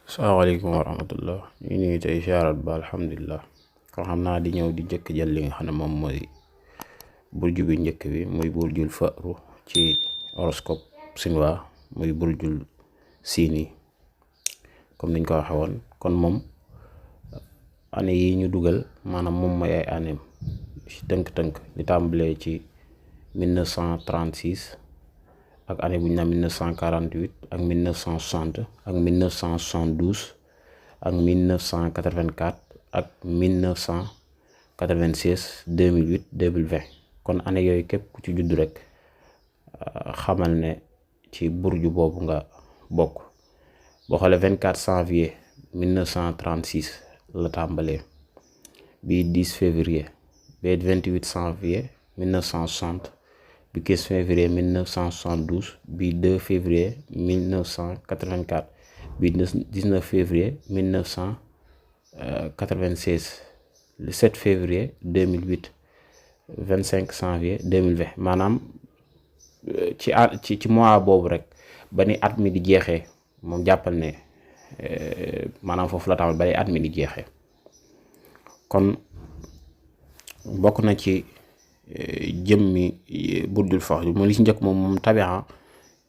Assalamualaikum warahmatullah. Ini tey siarat ba alhamdulillah. Kon xamna di ñew di jëk jël li nga xamne mom moy burju bi ñëk bi muy burjul fa'ru ci horoscope sinwa muy burjul sini comme niñ ko waxe won kon mom ane yi ñu duggal manam mom moy ay anem ci teunk li tambalé ci 1936 ak année bu ñu naan 1948 ak 1960 ak 1972 ak 1984 ak 1996 2008 2020 kon année yooyu képp ku ci judd rek xamal ne ci burju boobu nga bokk boo xoolee 24 janvier 1936 la tàmbalee bi 10 février bi 28 janvier 1960 bi 15 février 1972 bi 2 février 1984 bi 19 février 1996 le 7 février 2008 25 janvier 2020 maanaam ci mois boobu rek ba ni at mi di jeexee moom jàppal ne maanaam foofu la tamal ba ni at mi di jeexee kon bokk na ci jëmmi burjul faxru mo li ci njëkk moom tabi'a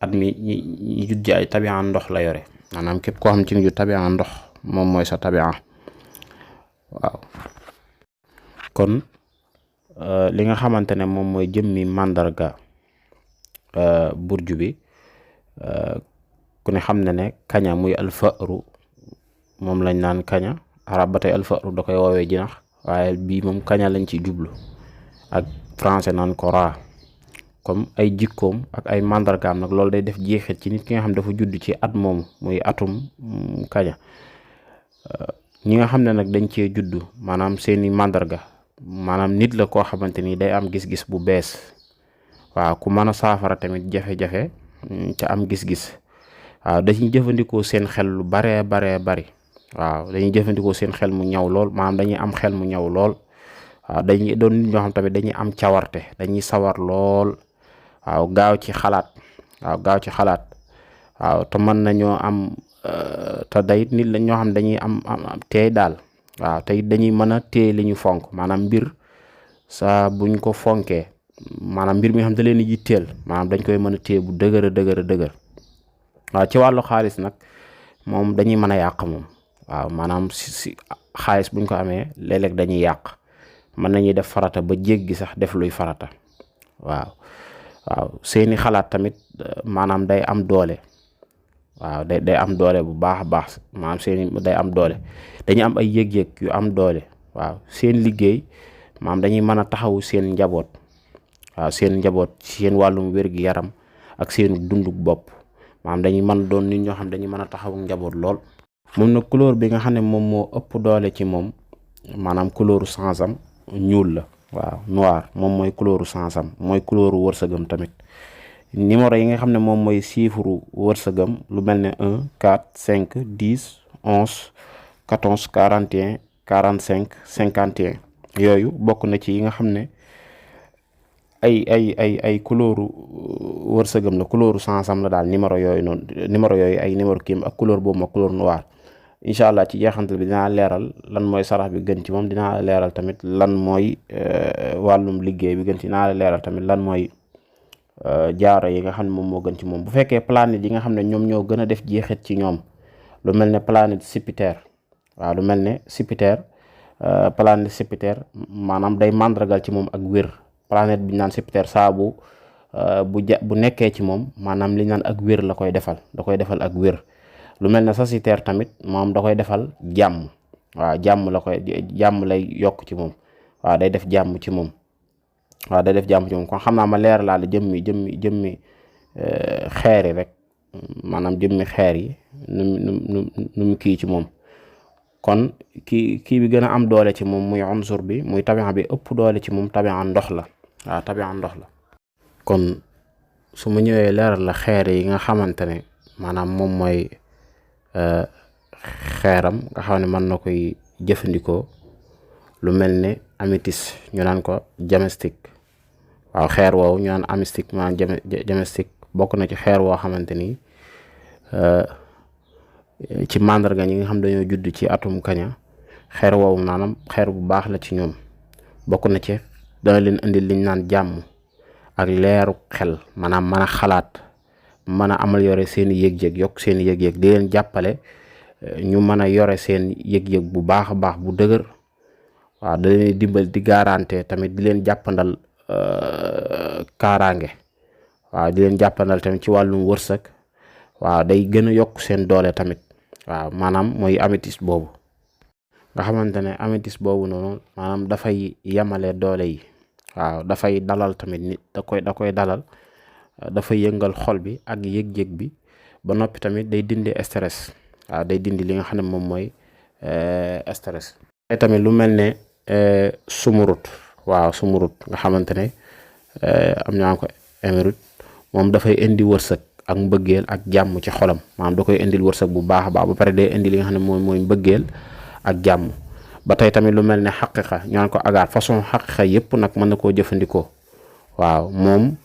at mi ñi judd ay tabi'a ndox la yore maanaam képp koo xam ci ni ju tabi'a ndox moom mooy sa tabi'a waaw kon li nga xamante ne moom mooy jëmmi màndarga burju bi ku ne xam ne kaña muy alfa'ru moom lañ naan kaña arab ba tey alfa'ru da koy woowee jinax waaye bii moom kaña lañ ci jublu ak français naan ko raa comme ay jikkoom ak ay màndargaam nag loolu day def jeexit ci nit ki nga xam dafa judd ci at moomu muy atum kaña ñi nga xam ne nag dañ cee judd maanaam seeni màndarga maanaam nit la koo xamante ni day am gis-gis bu bees waaw ku mën a saafara tamit jafe-jafe ca am gis-gis waaw dañuy jëfandikoo seen xel lu bari waaw dañuy jëfandikoo seen xel mu ñaw lool maanaam dañuy am xel mu ñaw lool waaw dañuy doon nit ñoo xam tamit dañuy am cawarte dañuy sawar lool waaw gaaw ci xalaat waaw te mën nañoo am te day nit la ñoo xam dañuy am teey daal waaw te dañuy mën a téye li ñu fonk maanaam mbir sa buñ ko fonkee maanaam mbir mi nga xam da leen yitteel maanaam dañ koy mën a téye bu dëgër waaw ci wàllu xaalis nag moom dañuy mën a yàq moom waaw maanaam si xaalis buñ ko amee léeg-léeg dañuy yàq mën nañuy def farata ba jéggi sax def luy farata waaw seeni xalaat tamit maanaam day am doole waaw day am doole bu baax a baax maanaam seeni day am doole dañuy am ay yëg-yëg yu am doole waaw seen liggéey maanaam dañuy mën a taxawu seen njaboot waaw seen njaboot seen wàllum wér-gi-yaram ak seen dunduk bopp maanaam dañuy mën doon nit ñoo xam dañuy mën a taxawu njaboot lool moom nag couleur bi nga xam ne moom moo ëpp doole ci moom maanaam couleuru sansam ñuul la waaw noir moom mooy couleuru sansam mooy couleuru wërsëgam tamit numéro yi nga xam ne moom mooy chiffre wërsëgam lu mel ne 1 4 5 10 11 14 41 45 51 yooyu bokk na ci yi nga xam ne ay couleuru wërsëgam la couleuru sansam la daal numéro yooyu ay numéro kiim ak couleur boobu ma couleur noir inshallah ci jeexantal bi dinaa leeral lan mooy sarax bi gën ci moom dinaa leeral tamit lan mooy wàllum liggéey bi gën ci dinaa leeral tamit lan mooy jaaro yi nga xam ne moom moo gën ci moom bu fekkee planète yi nga xam ne ñoom ñoo gën a def jeexit ci ñoom lu mel ne planète Jupiter waaw lu mel ne Jupiter planète Jupiter maanaam day màndargal ci moom ak wér planète bi ñu naan Jupiter saa bu nekkee ci moom maanaam li ñu naan ak wér la koy defal da koy defal ak wér lu mel ne Sagittaire tamit moom da koy defal jàmm waaw jàmm lay yokk ci moom waaw day def jàmm ci moom kon xam naa ma leer laa la jëmmi xeer yi rek maanaam jëmmi xeer yi nu mu kii ci moom kon kii bi gën a am doole ci moom muy unsur bi muy tabi'a bi ëpp doole ci moom tabi'a ndox la waaw tabi'a ndox la kon su ma ñëwee leeral la xeer yi nga xamante ne maanaam moom mooy xeeram nga xam ne mën na koy jëfandikoo lu mel ne améthyste ñu naan ko diamestique waaw xeer woowu ñu naan améthyste maanaam diamestique bokk na ci xeer woo xamante ni ci màndarga ñi nga xam dañoo judd ci atum kaña xeer woowu maanaam xeer bu baax la ci ñoom. bokk na ci dana leen indil liñ naan jàmm ak leeru xel, maanaam mën a xalaat, mën a amal yore seen yëg-yëg, yokk seen yëg-yëg, di leen jàppale ñu mën a yore seen yëg-yëg bu baax a baax bu dëgër. waaw da leen dimbal di garanté tamit di leen jàppandal kaaraange. waaw di leen jàppandal tamit ci wàllum wërsëg. waaw day gën a yokk seen doole tamit. waaw maanaam mooy améthyste boobu nga xamante ne améthyste boobu noonu maanaam dafay yemale doole yi. waaw dafay dalal tamit nit, da koy dalal, dafay yëngal xol bi ak yëg-yëg bi, ba noppi tamit day dindi stress. waaw day dindi li nga xam ne moom mooy stress. te tamit lu mel ne sumurut. waaw sumurut nga xamante ne am ñaa ko émérite, moom dafay indi wërsëg ak mbëggeel ak jàmm ci xolam. maanaam da koy indil wërsëg bu baax a baax, ba pare day indi li nga xam ne moom mooy mbëggeel ak jàmm. ba tey tamit lu mel ne xaqiqa ñaan ko agaar, façon xaqiqa yëpp nag mën na koo jëfandikoo. waaw moom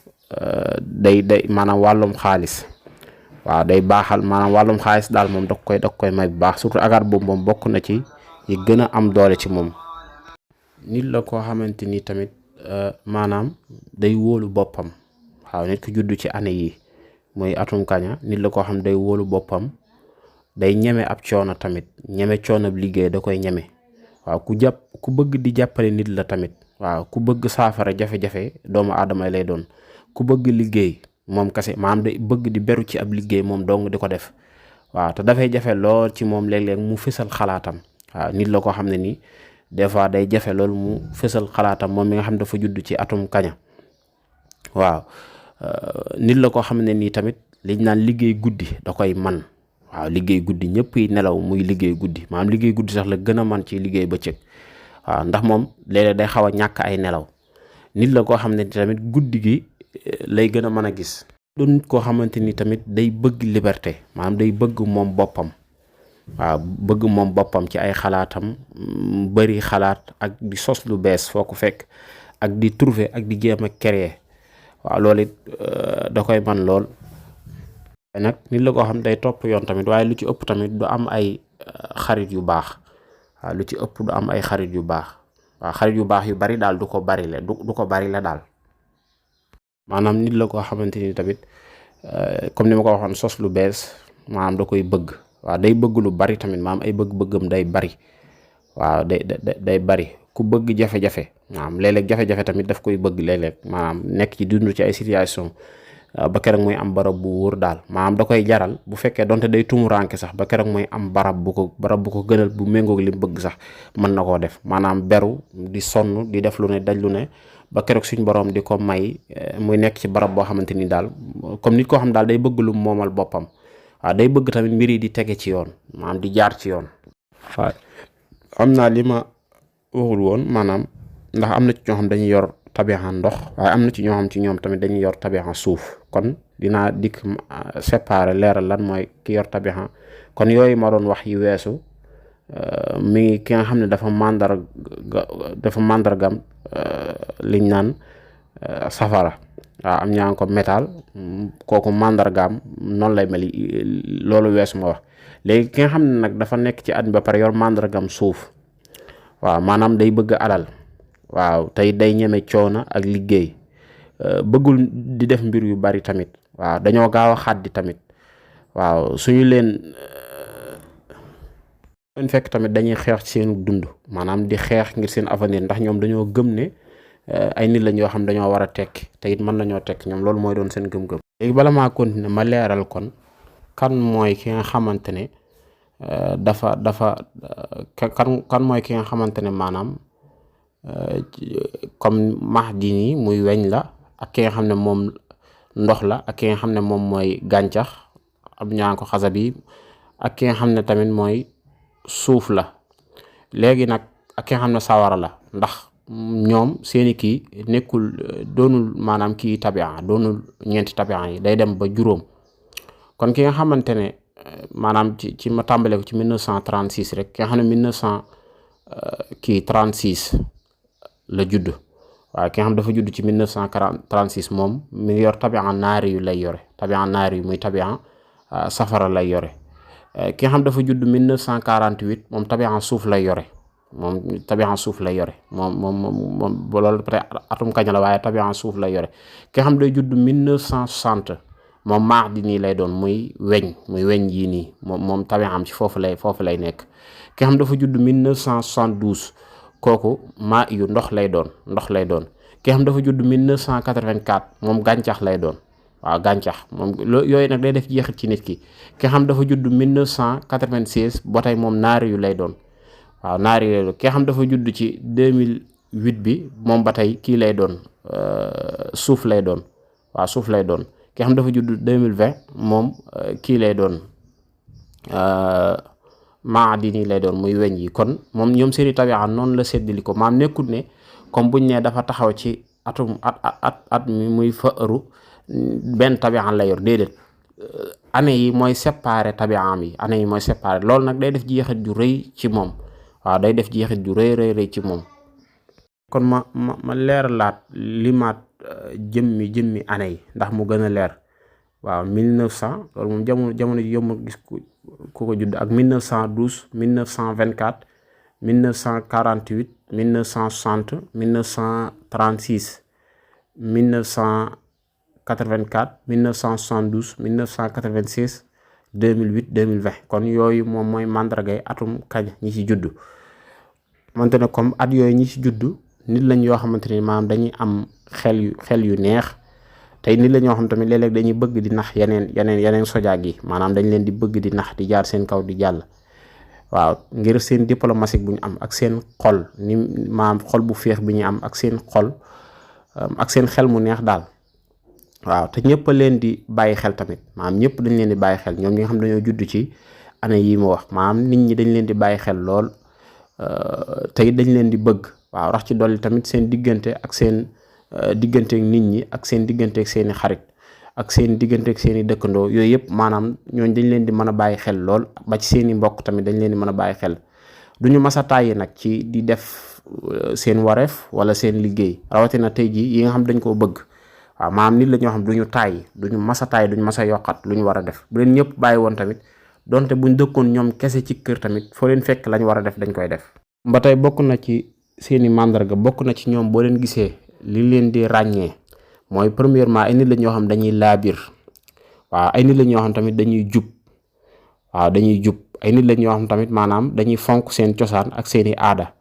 day maanaam wàllum xaalis. waaw day baaxal maanaam wàllum xaalis daal moom da koy may bu baax. surtout agaar boobu moom bokk na ci yi gën a am doole ci moom. nit la koo xamante ni tamit maanaam day wóolu boppam. waaw nit ku juddu ci année yi mooy atum kaña, nit la koo xam day wóolu boppam, day ñeme ab coono tamit, ñeme coono ab liggéey da koy ñeme. waaw ku bëgg di jàppale nit la tamit. waaw ku bëgg saafara jafe-jafe doomu aadama lay doon. ku bëgg liggéey moom kese, maanaam day bëgg di beru ci ab liggéey moom dong di ko def. waaw te dafay jafe lool ci moom léeg-léeg mu fësal xalaatam. waaw nit la koo xam ne nii des fois day jafe loolu mu fësal xalaatam moom mi nga xam dafa judd ci atum kaña. waaw nit la koo xam ne nii tamit liñ naan liggéey guddi da koy man. waaw liggéey guddi ñëpp yi nelaw muy liggéey guddi, maanaam liggéey guddi sax la gën a man ci liggéey bëccëg. waaw ndax moom léeg-léeg day xaw a ñàkk ay nelaw. nit la koo xam ne tamit guddi gi lay gën a mën a gis. doon nit koo xamante ni tamit day bëgg liberté, maanaam day bëgg moom boppam. waaw bëgg moom boppam ci ay xalaatam, bari xalaat ak di sos lu bees foo ko fekk, ak di trouver ak di jéem a créer. waaw loolu it da koy man lool. nag nit la koo xam day topp yoon tamit, waaye lu ci ëpp tamit du am ay xarit yu baax. waaw lu ci ëpp du am ay xarit yu baax. waaw xarit yu baax yu bari daal du ko bari la daal. maanaam nit la koo xamante ni tamit comme ni ma ko waxoon, sos lu bees maanaam da koy bëgg. waaw day bëgg lu bari tamit, maanaam ay bëgg-bëggam day bari. waaw day bari. ku bëgg jafe-jafe maanaam léeg-léeg jafe-jafe tamit daf koy bëgg léeg-léeg, maanaam nekk ci dund ci ay situation ba keroog muy am barab bu wóor daal. maanaam da koy jaral bu fekkee donte day tumuranke sax, ba keroog muy am barab bu ko gënal bu méngoog li mu bëgg sax mën na koo def. maanaam beru di sonn di def lu ne daj lu ne ba keroog suñ borom di ko may muy nekk ci barab boo xamante ni daal comme nit koo xam daal day bëgg lu moomal boppam. waaw day bëgg tamit mbir yi di tege ci yoon, maanaam di jaar ci yoon. waaw am naa li ma waxul woon, maanaam ndax am na ci ñoo xam dañuy yor tabixa ndox, waaye am na ci ñoo xam ci ñoom tamit dañuy yor tabixa suuf. kon dinaa dikk séparer leeral lan mooy ki yor tabixa. kon yooyu ma doon wax yi weesu mi ngi ki nga xam ne dafa màndargam liñ naan safara. waaw am ñaa ko métal, kooku màndargaam noonu lay mel. loolu weesu ma wax. léegi ki nga xam ne nag dafa nekk ci at mi ba pare yor màndargam suuf. waaw maanaam day bëgg alal. waaw tey day ñeme coono ak liggéey. bëggul di def mbir yu bari tamit. waaw dañoo gaaw a xàddi tamit. waaw suñu leen fekk tamit dañuy xeex ci seen dund, maanaam di xeex ngir seen avenir, ndax ñoom dañoo gëm ne ay nit lañ yoo xam dañoo war a tekki te it mën nañoo tekki. ñoom loolu mooy doon seen gëm-gëm. léegi bala maa continuer ma leeral kon kan mooy ki nga xamante ne kan mooy ki nga xamante ne maanaam comme mahdi nii muy weñ la, ak ki nga xam ne moom ndox la, ak ki nga xam ne moom mooy gàncax ab ñaa ko xasa bi, ak ki nga xam ne tamit mooy suuf la. léegi nag ak ki nga xam ne sawara la, ndax ñoom seeni kii nekkul doonul maanaam kii tabia, doonul ñeenti tabia yi, day dem ba juróom. kon ki nga xamante ne maanaam ci ma tàmbale ko ci 1936 rek, ki nga xam ne 1936 la judd. waaye ki nga xam dafa judd ci 1936 moom mi ngi yor tabia naari yu lay yore. tabia naari yu muy tabia safara lay yore. ki nga xam dafa judd 1948 moom tabian suuf lay yore moom loolu peut-être atum kañ la waaye tabian suuf lay yore. ki nga xam day judd 1960 moom maadini lay doon muy weñ yii nii moom tabian ci foofu lay nekk. ki nga xam dafa judd 1972 kooku maa yu ndox lay doon. ki nga xam dafa judd 1984 moom gàncax lay doon. waaw gàncax moom yooyu nag day def jeexit ci nit ki. ki nga xam dafa judd 1996 ba tey moom naari yu lay doon. waaw naari yu lay doon ki nga xam dafa judd ci 2008 bi moom ba tey kii lay doon suuf lay doon. waaw suuf lay doon. ki nga xam dafa judd 2020 moom kii lay doon maadini lay doon muy weñ yi. kon moom ñoom seeni tabi'a noonu la séddali ko maam nekkul ne comme buñ ne dafa taxaw ci at mi muy fa'ru benn tabi'an la yor déedéet. année yi mooy séparé tabi'am yi année yi mooy séparé loolu nag day def jeexit ju rëy ci moom. waaw day def jeexit ju rëy ci moom. kon ma leeralaat limaat jëmmi année yi ndax mu gën a leer. waaw 1900 loolu moom jamono ji yomb gis ku ko judd ak 1912 1924 1948 1960 1936 1984 1972 1996 2008 2020 kon yooyu moom mooy màndargay atum kañ ñi ci juddu. mante ne comme at yooyu ñi ci juddu nit lañ yoo xamante ni maanaam dañuy am xel yu neex tey nit la ñoo xam tamit léeg-léeg dañuy bëgg di nax yeneen sojaag yi maanaam dañ leen di bëgg di nax di jaar seen kaw di jàll. waaw ngir seen diplomatique bu ñu am ak seen xol ni maanaam xol bu féex bi ñu am ak seen xol ak seen xel mu neex daal. waaw te ñëpp a leen di bàyyi xel tamit maanaam ñëpp dañ leen di bàyyi xel ñoom ñi nga xam dañoo judd ci année yi ma wax maanaam nit ñi dañ leen di bàyyi xel lool te dañ leen di bëgg. waaw rax ci dolli tamit seen diggante ak seen digganteek nit ñi ak seen digganteek seeni xarit ak seen digganteek seeni dëkkandoo yooyu yëpp maanaam ñooñ dañ leen di mën a bàyyi xel lool ba ci seeni mbokk tamit dañ leen di mën a bàyyi xel. duñu mas a tàyyi nag ci di def seen wareef wala seen liggéey rawatina tey jii yi nga xam dañ koo bëgg. waaw maanaam nit la ñoo xam duñu tàyyi duñu mas a tàyyi duñu mas a yokkat lu ñu war a def bu leen ñëpp bàyyi woon tamit donte buñ dëkkoon ñoom kese ci kër tamit foo leen fekk lañ war a def dañ koy def. ba tey bokk na ci seeni màndarga bokk na ci ñoom boo leen gisee li leen di ràññee mooy premièrement ay nit la ñoo xam dañuy laabir. waaw ay nit la ñoo xam tamit dañuy jub. waaw dañuy jub ay nit la ñoo xam tamit maanaam dañuy fonk seen cosaan ak seeni aada.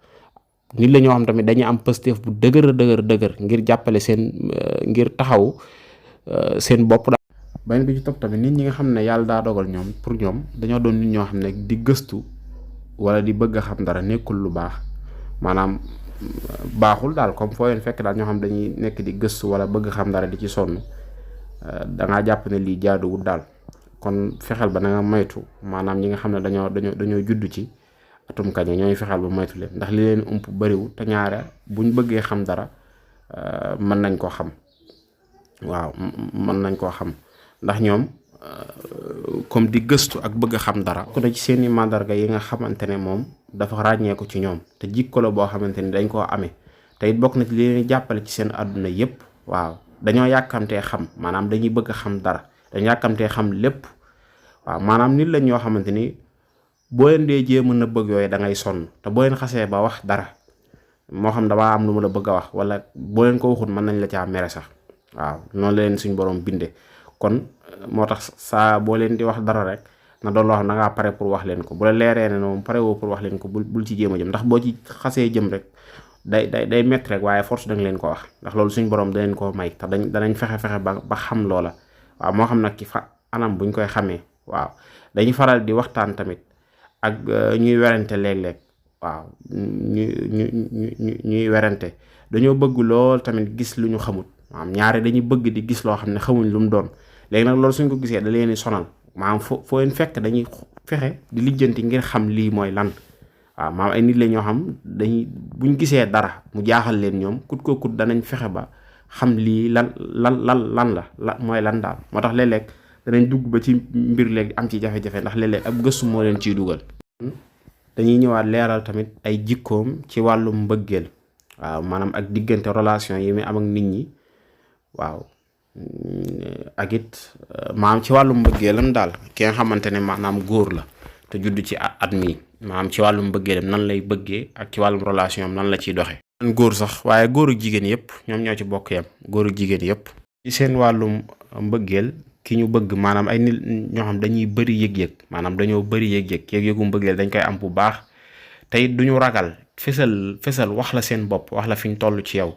nit la ñoo xam tamit dañuy am pësteef bu dëgër ngir jàppale ngir taxaw seen bopp daal. beneen bi ci topp tamit nit ñi nga xam ne yàlla daa dogal ñoom pour ñoom dañoo doon nit ñoo xam ne di gëstu wala di bëgg a xam dara nekkul lu baax maanaam baaxul daal comme foo leen fekk daal ñoo xam dañuy nekk di gëstu wala bëgg xam dara di ci sonn dangaa jàpp ne lii jaaduwul daal. kon fexeel ba na nga moytu maanaam ñi nga xam ne dañoo judd ci atum kañ ñooy fexeel ba moytu leen ndax li leen ump bariwul te ñaare buñ bëggee xam dara mën nañ koo xam. waaw mën nañ koo xam ndax ñoom comme di gëstu ak bëgg a xam dara ko ci seeni màndarga yi nga xamante ne moom dafa ràññeeku ci ñoom te jikko la boo xamante ni dañ koo amee te it bokk na ci li leen jàppale ci seen àdduna yépp. waaw dañoo yàkkamtee xam maanaam dañuy bëgg a xam dara dañu yàkkamtee xam lépp. waaw maanaam nit lañ ñoo xamante ni boo leen dee jéem a bëgg yooyu da ngay sonn te boo leen xasee ba wax dara moo xam damaa am lu ma la bëgg a wax wala boo leen ko waxut mën nañ la caa mere sax. waaw noonu la leen suñ borom bindee kon moo tax saa boo leen di wax dara rek na doon loo xam da ngaa pare pour wax leen ko bu la leeree ne moom pare woo pour wax leen ko bul ci jéem a jëm ndax boo ci xasee jëm rek day métti rek waaye force da nga leen ko wax ndax loolu suñ borom da leen koo may te danañ fexe ba xam loola. waaw moo xam nag ci anam buñ koy xamee. waaw dañuy faral di waxtaan tamit ak ñuy werante léeg-léeg. waaw ñuy werante dañoo bëgg lool tamit gis lu ñu xamut. maanaam ñaare dañuy bëgg di gis loo xam ne xamuñ lu mu doon léegi nag loolu suñ ko gisee da leen di sonal maanaam foo leen fekk dañuy fexe di lijjanti ngir xam lii mooy lan. waaw maanaam ay nit la ñoo xam buñ gisee dara mu jaaxal leen ñoom kut ko kut danañ fexe ba xam lii lan la mooy lan daal moo tax léeg-léeg danañ dugg ba ci mbir léegi am ci jafe-jafe ndax léeg-léeg ab gëstu moo leen ciy dugal. dañuy ñëwaat leeral tamit ay jikkoom ci wàllum mbëggeel. waaw maanaam ak diggante relation yi muy am ak nit ñi. waaw ak it maanaam ci wàllum mbëggeelam daal ki nga xamante ne maanaam góor la te judd ci at mi maanaam ci wàllum mbëggeelam nan lay bëggee ak ci wàllum relation am nan la ciy doxee. góor sax waaye góor ak jigéen yëpp ñoom ñoo ci bokk yam góor ak jigéen yëpp ci seen wàllum mbëggeel ki ñu bëgg maanaam ay nit ñoo xam dañuy bëri yëg-yëg maanaam dañoo bëri yëg-yëg yëg-yëgu mbëggeel dañ koy am bu baax te it duñu ragal fesal wax la seen bopp wax la fi ñu toll ci yow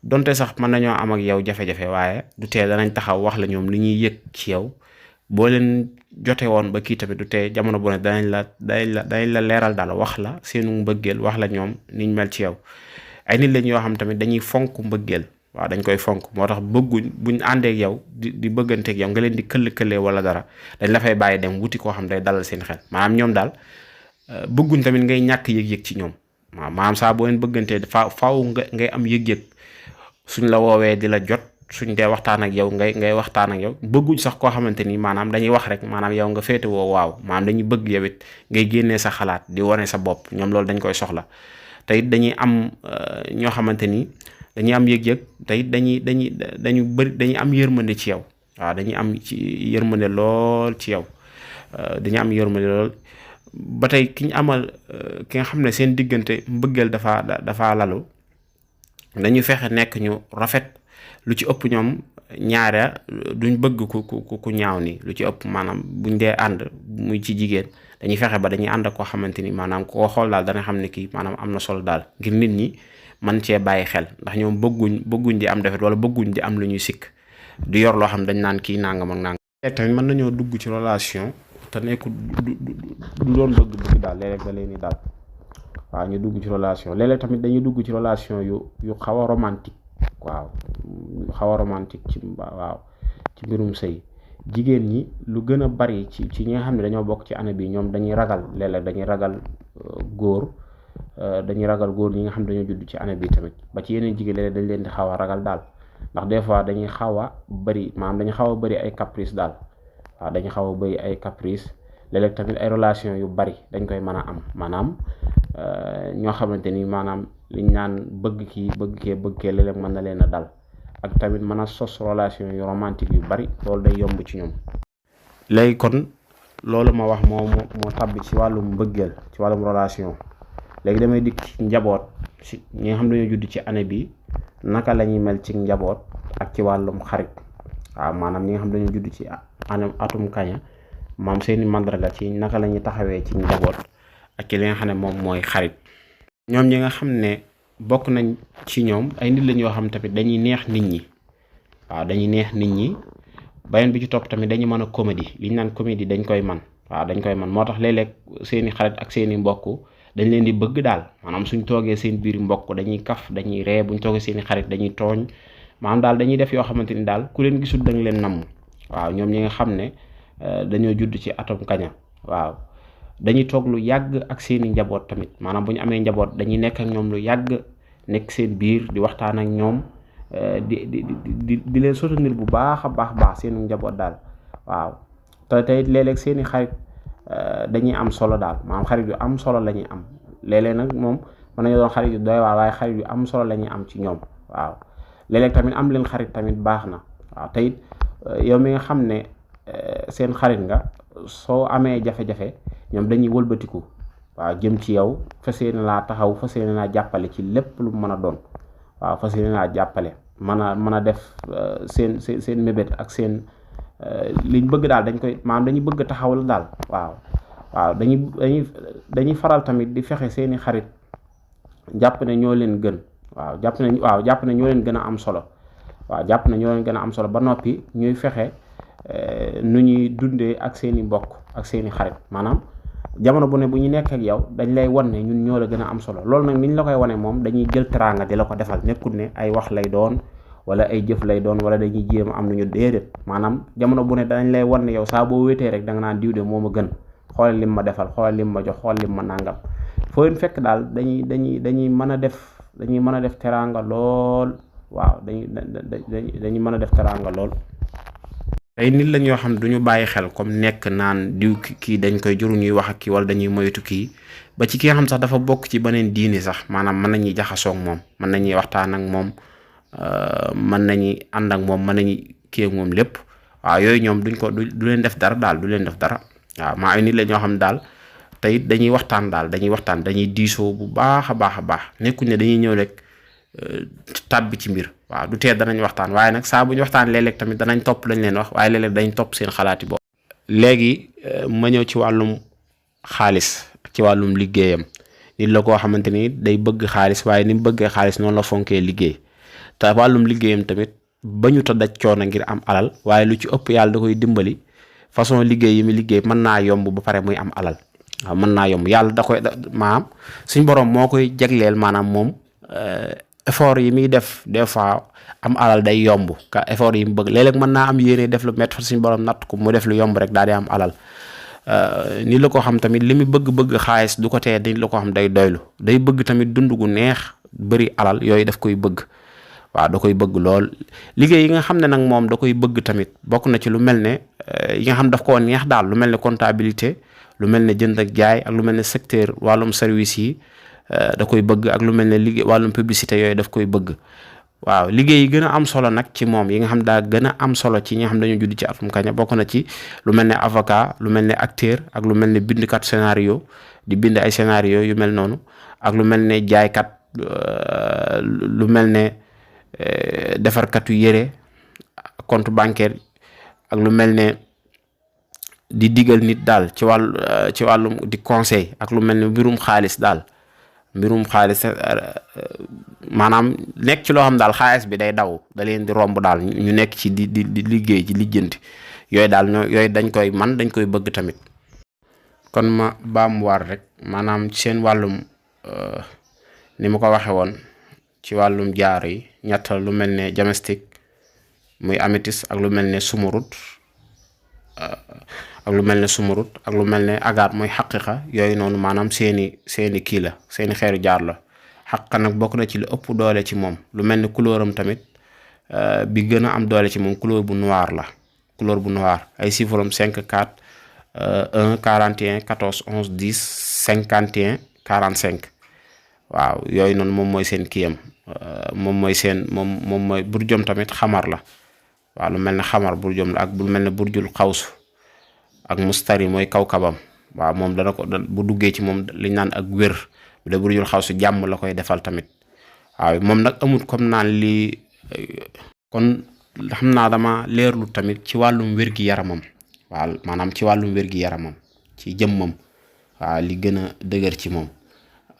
donte sax mën nañoo am ak yow jafe-jafe waaye du tee danañ taxaw wax la ñoom li ñuy yëg ci yow boo leen jote woon ba kii tamit du tee jamono bu ne danañ la leeral daal wax la seenu mbëggeel wax la ñoom niñ mel ci yow. ay nit lañ yoo xam tamit dañuy fonk mbëggeel waaw dañ koy fonk moo tax bëgguñ buñ àndeek yow di bëgganteek yow nga leen di këll-këllee wala dara dañ la fay bàyyi dem wuti koo xam day dalal seen xel maanaam ñoom daal bëgguñ tamit ngay ñàkk yëg-yëg ci ñoom waaw maanaam saa boo leen bëggantee faaw ngay am yëg-yëg suñ la woowee di la jot suñ dee waxtaan ak yow ngay waxtaan ak yow bëgguñ sax koo xamante ni maanaam dañuy wax rek maanaam yow nga féete woo waaw maanaam dañuy bëgg yow it ngay génnee sa xalaat di wane sa bopp ñoom loolu dañ koy soxla te it dañuy am ñoo xamante ni dañuy am yëg-yëg te it dañuy am yërmande ci yow waaw dañuy am ci yërmande lool ci yow dañuy am yërmande lool ba tey ki ñu amal ki nga xam ne seen diggante mbëggeel dafa lalu dañuy fexe nekk ñu rafet lu ci ëpp ñoom ñaare duñ bëgg ku ñaaw ni lu ci ëpp maanaam buñ dee ànd muy ci jigéen dañuy fexe ba dañuy ànd ak koo xamante ni maanaam koo xool daal dana xam ne kii maanaam am na solo daal ngir nit ñi man cee bàyyi xel ndax ñoom bëgguñ di am defet wala bëgguñ di am lu ñuy sikk di yor loo xam dañ naan kii nangam ak nangam. tamit mën nañoo dugg ci relation te nekku du doon bëgg daal léeg-léeg da leen ni daal waaw ñu dugg ci relation léeg-léeg tamit dañuy dugg ci relation yu xaw a romantique waaw xaw a romantique ci mbirum sëy jigéen ñi lu gën a bari ci ñi nga xam ne dañoo bokk ci année bi ñoom dañuy ragal léeg-léeg dañuy ragal góor ñi nga xam ne dañoo judd ci année bi tamit ba ci yeneen jigéen léeg-léeg dañ leen di xaw a ragal daal ndax des fois dañuy xaw a bari maanaam dañuy xaw a bari ay caprice daal waaw dañuy xaw a bari ay caprice léeg-léeg tamit ay relation yu bari dañ koy mën a am maanaam ñoo xamante ni maanaam liñ naan bëgg kee léeg-léeg mën na leen a dal ak tamit mën a sos relation yu romantique yu bari loolu day yomb ci ñoom. léegi kon loolu ma wax moo tàbbi ci wàllum mbëggeel ci wàllum relation léegi damay dikk ci njaboot ci ñi nga xam dañoo judd ci année bi naka la ñuy mel ci njaboot ak ci wàllum xarit waaw maanaam ñi nga xam dañoo judd ci atum kaña maam seeni mandarga ci naka la ñuy taxawee ci njaboot ak ci li nga xam ne moom mooy xarit. ñoom ñi nga xam ne bokk nañ ci ñoom ay nit lañ yoo xam tamit dañuy neex nit ñi waaw dañuy neex nit ñi beneen bi ci topp tamit dañuy mën a comédie li ñu naan comédie dañ koy man waaw dañ koy man moo tax léeg-léeg seeni xarit ak seeni mbokk dañ leen di bëgg daal maanaam suñ toogee seen biir mbokk dañuy kaf dañuy ree buñ toogee seeni xarit dañuy tooñ maanaam daal dañuy def yoo xamante ni daal ku leen gisul dañ leen namm waaw ñoom ñi nga xam ne dañoo judd ci atom kaña waaw dañuy toog lu yàgg ak seeni njaboot tamit maanaam bu ñu amee njaboot dañuy nekk ak ñoom lu yàgg nekk seen biir di waxtaan ak ñoom di leen soutenir bu baax a baax seeni njaboot daal waaw te tey léeg-léeg seeni xarit dañuy am solo daal maanaam xarit yu am solo la ñuy am léeg-léeg nag moom mën nañu doon xarit yu doy waar waaye xarit yu am solo la ñuy am ci ñoom waaw léeg-léeg tamit am leen xarit tamit baax na waaw te it yow mi nga xam ne seen xarit nga soo amee jafe-jafe ñoom dañuy wëlbatiku waaw jëm ci yow fas yéene laa taxaw fas yéene laa jàppale ci lépp lu mën a doon waaw fas yéene laa jàppale mën a def seen mébét ak seen liñ bëgg daal dañuy bëgg taxawal daal waaw dañuy faral tamit di fexe seeni xarit jàpp ne ñoo leen gën jàpp ne ñoo leen gën a am solo jàpp ne ñoo leen gën a am solo ba noppi ñuy fexe nu ñuy dundee ak seeni mbokk ak seeni xarit maanaam jamono bu ne bu ñu nekk ak yow dañ lay wan ne ñun ñoo la gën a am solo loolu nag niñ la koy wane moom dañuy jël teraanga di la ko defal nekkul ne ay wax lay doon wala ay jëf lay doon wala dañuy jéem am nañu déedéet maanaam jamono bu ne dañ lay wan ne yow saa boo wéetee rek da nga naan diw de moo ma gën xoolal lim ma defal xoolal lim ma jox xoolal lim ma nàngam foo leen fekk daal dañuy mën a def teraanga lool waaw dañuy mën a def teraanga lool. ay nit lañ yoo xam ne duñu bàyyi xel comme nekk naan diw kii dañ koy juru ñuy wax ak kii wala dañuy moytu kii ba ci ki nga xam sax dafa bokk ci beneen diini sax maanaam mën nañuy jaxasoo ak moom mën nañuy waxtaan ak moom mën nañuy ànd ak moom mën nañuy kii ak moom lépp waaw yooyu ñoom du leen def dara daal du leen def dara waaw maa ay nit la ñoo xam ne daal te it dañuy waxtaan daal dañuy diisoo bu baax a baax nekkuñ ne dañuy ñëw rek tàbbi ci mbir. waaw du tee danañ waxtaan waaye nag saa bu ñu waxtaan léeg-léeg tamit danañ topp lañ leen wax waaye léeg-léeg dañ topp seen xalaati bopp. léegi ma ñëw ci wàllum xaalis ci wàllum liggéeyam nit la koo xamante ni day bëgg xaalis waaye ni mu bëggee xaalis noonu la fonkee liggéey te wàllum liggéeyam tamit bañu ta daj coono ngir am alal waaye lu ci ëpp yàlla da koy dimbali façon liggéey yi mu liggéey mën naa yomb ba pare muy am alal. waaw mën naa yomb yàlla da koy maanaam suñ borom moo koy jagleel maanaam moom effort yi muy def des fois am alal day yomb ka effort yi mu bëgg léeg-léeg mën naa am yéene def lu métti suñ borom natt ko mu def lu yomb rek daal di am alal. ni la ko xam tamit li mu bëgg xaalis du ko tee dañ la ko xam day doylu day bëgg tamit dund gu neex bëri alal yooyu daf koy bëgg. waaw da koy bëgg lool liggéey yi nga xam ne nag moom da koy bëgg tamit bokk na ci lu mel ne yi nga xam daf koo neex daal lu mel ne comptabilité lu mel ne jënd ak jaay ak lu mel ne secteur wàllum service yi da koy bëgg ak lu mel ne liggéey wàllum publicité yooyu daf koy bëgg. waaw liggéey yi gën a am solo nag ci moom yi nga xam daa gën a am solo ci ñi nga xam dañoo judd ci atum kaña bokk na ci lu mel ne avocat lu mel ne acteur ak lu mel ne bindkat scénario di bind ay scénario yu mel noonu ak lu mel ne jaaykat lu mel ne defarkatu yére compte bancaire ak lu mel ne di digal nit daal ci wàllum di conseil ak lu mel ne mbirum xaalis daal maanaam nekk ci loo xam daal xaalis bi day daw da leen di romb daal ñu nekk ci di liggéey ci lijjanti yooyu daal yooyu dañ koy bëgg tamit. kon ma baamuwaat rek maanaam seen wàllum ni ma ko waxe woon ci wàllum jaar yi ñett lu mel ne diamestique muy améthyste ak lu mel ne sumurut ak lu mel ne agaat mooy xaqiqa yooyu noonu maanaam seeni kii la seeni xeeru jaar la. xaqiqa nag bokk na ci lu ëpp doole ci moom lu mel ne couleuram tamit bi gën a am doole ci moom couleur bu noir la couleur bu noir ay chiffres am 5 4 1 41 14 11 10 51 45 waaw yooyu noonu moom mooy seen kiyam moom mooy burjom tamit xamar la. waaw lu mel ne xamar burjom la ak lu mel ne burjul xawsu ak mustari mooy kawkabam waaw moom dana ko bu duggee ci moom liñ naan ak wér bu dee burjul xawsu jàmm la koy defal tamit. waaw moom nag amul comme naan lii kon xam naa dama leerlu tamit ci wàllum wér-gi-yaramam. waaw maanaam ci wàllum wér-gi-yaramam ci jëmmam waaw li gën a dëgër ci moom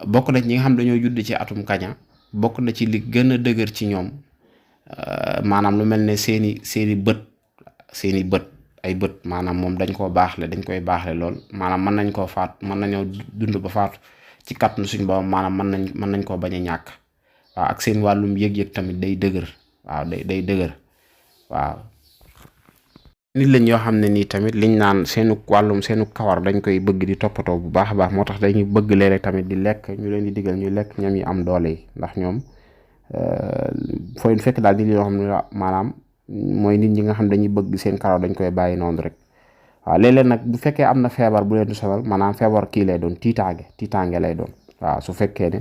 bokk na ñi nga xam dañoo judd ci atum kaña bokk na ci li gën a dëgër ci ñoom maanaam lu mel ne seeni bët ay bët maanaam moom dañ koy baaxle lool maanaam mën nañoo dund ba faatu ci kàttanu suñ borom maanaam mën nañ koo bañ a ñàkk. waaw ak seen wàllum yëg-yëg tamit day dëgër waaw day dëgër waaw. nit lañ yoo xam ne nii tamit liñ naan seenu kawar dañ koy bëgg di toppatoo bu baax a baax moo tax dañuy bëgg léeg-léeg tamit di lekk ñu leen di digal ñuy lekk ñam yi am doole yi ndax ñoom fooy fekk daal nit yoo xam ne maanaam mooy nit ñi nga xam dañuy bëgg seen karaw dañ koy bàyyi noonu rek. waaw léeg-léeg nag bu fekkee am na feebar bu leen di sonal maanaam feebar kii lay doon tiitaange lay doon. waaw su fekkee ne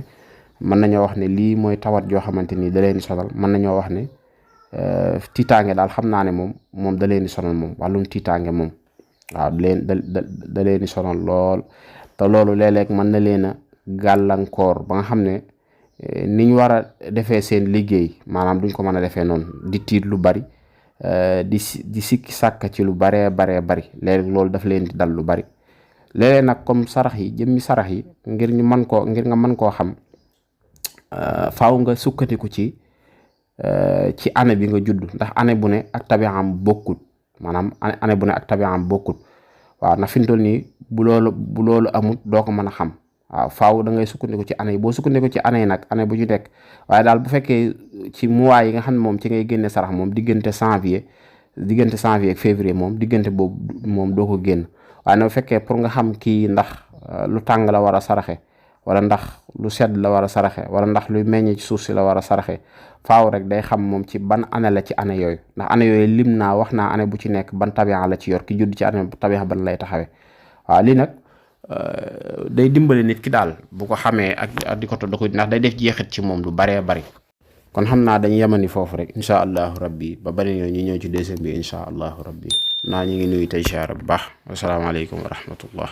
mën nañoo wax ne lii mooy tawat joo xamante ni da leen di sonal mën nañoo wax ne tiitaange daal xam naa ne moom da leen di sonal moom wàllum tiitaange moom waaw da leen di sonal lool te loolu léeg-léeg mën na leen a gàllankoor ba nga xam ne niñ war a defee seen liggéey maanaam duñ ko mën a defee noonu di tiit lu bari di sikki sàkk ci lu bari léeg-léeg loolu daf leen di dal lu bari léeg-léeg nag comme jëmmi sarax yi ngir nga mën koo xam faaw nga sukkandiku ci année bi nga judd ndax année bu ne ak tabi'am bokkut maanaam année bu ne ak tabi'am bokkut. waaw na fi mu toll nii bu loolu amut doo ko mën a xam waaw faaw da ngay sukkandiku ci année yi boo sukkandiku ci année yi nag année bu ci nekk waaye daal bu fekkee ci mois yi nga xam ne moom ci ngay génne sarax moom diggante janvier ak février moom diggante boobu moom doo ko génn waaye nag bu fekkee pour nga xam kii ndax lu tàng la war a saraxe wala ndax lu sedd la war a saraxe wala ndax luy meññee ci suuf si la war a saraxe faaw rek day xam moom ci ban année la ci année yooyu ndax année yooyu lim naa wax naa année bu ci nekk ban tabi'a la ci yor ki judd ci année tabi'a ban lay taxawee. waaw lii nag day dimbale nit ki daal bu ko xamee ak di ko da ko ndax day def jeexit ci moom lu baree bari. kon xam naa dañu yemani foofu rek incha allahu rabbi ba beneen yoon ñu ñëw ci deuxième bi incha allahu rabbi naa ñu ngi nuyu tey siyaare bu baax wasalaamaaleykum wa rahmatullah.